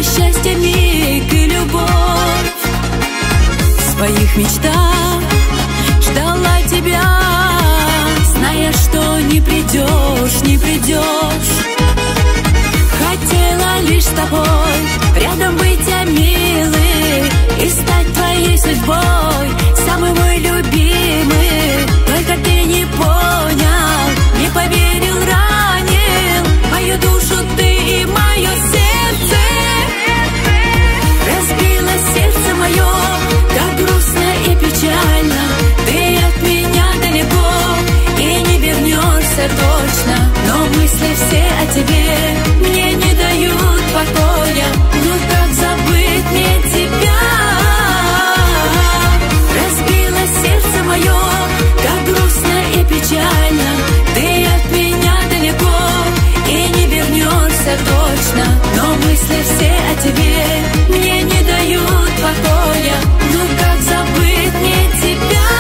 счастье, миг и любовь. В своих мечтах ждала тебя, зная, что не придешь, не придешь. Хотела лишь с тобой рядом быть, я милый, и стать твоей судьбой, самый мой любимый. Только ты не понял, не поверил, ранил мою душу ты и мое сердце. Разбила сердце мое, так грустно и печально. Ты от меня далеко и не вернешься точно, но мысли все о тебе мне не дают покоя. Ну как забыть мне тебя? Разбила сердце мое, как грустно и печально. Ты от меня далеко и не вернешься точно, но мысли все о тебе мне не дают покоя. Ну как забыть мне тебя?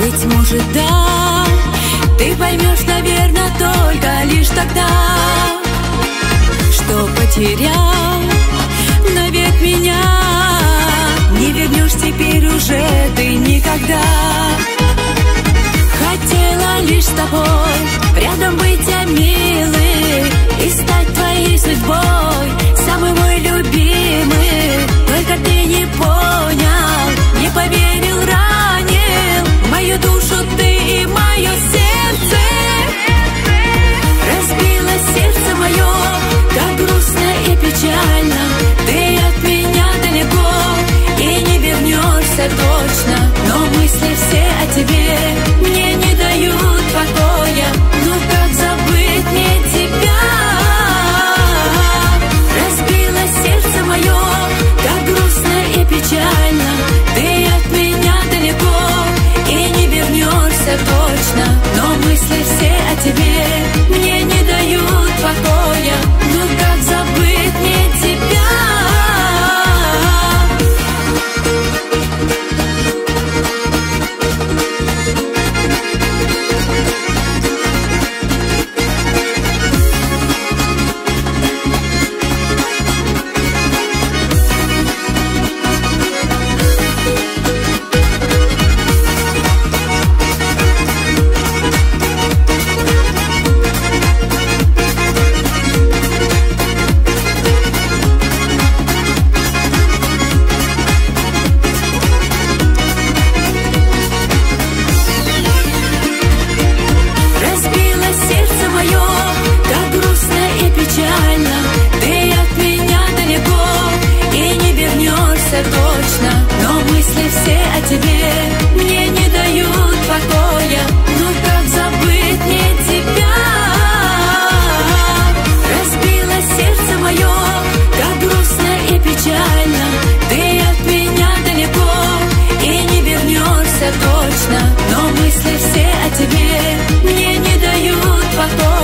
Быть может, да, ты поймешь, наверное, только лишь тогда, что потерял навек меня. Не вернешь теперь уже ты никогда. Хотела лишь с тобой рядом быть, я милый, и стать твоей судьбой, самый мой любимый. Только ты не понял, не поверил, ранил мою душу ты и мое сердце. Разбила сердце мое, как грустно и печально. Ты от меня далеко и не вернешься точно, но мысли все о тебе мне не дают покоя. Ну как забыть мне тебя? Разбила сердце мое, как грустно и печально. Ты от меня далеко и не вернешься точно, но мысли все о тебе мне не дают покоя. Ну как забыть мне тебя? Точно, но мысли все о тебе мне не дают покоя. Ну как забыть мне тебя? Разбила сердце мое, как грустно и печально. Ты от меня далеко и не вернешься точно, но мысли все о тебе мне не дают покоя. Ну как забыть мне тебя? Разбила сердце мое, как грустно и печально. Ты от меня далеко и не вернешься точно, но мысли все о тебе мне не дают покоя.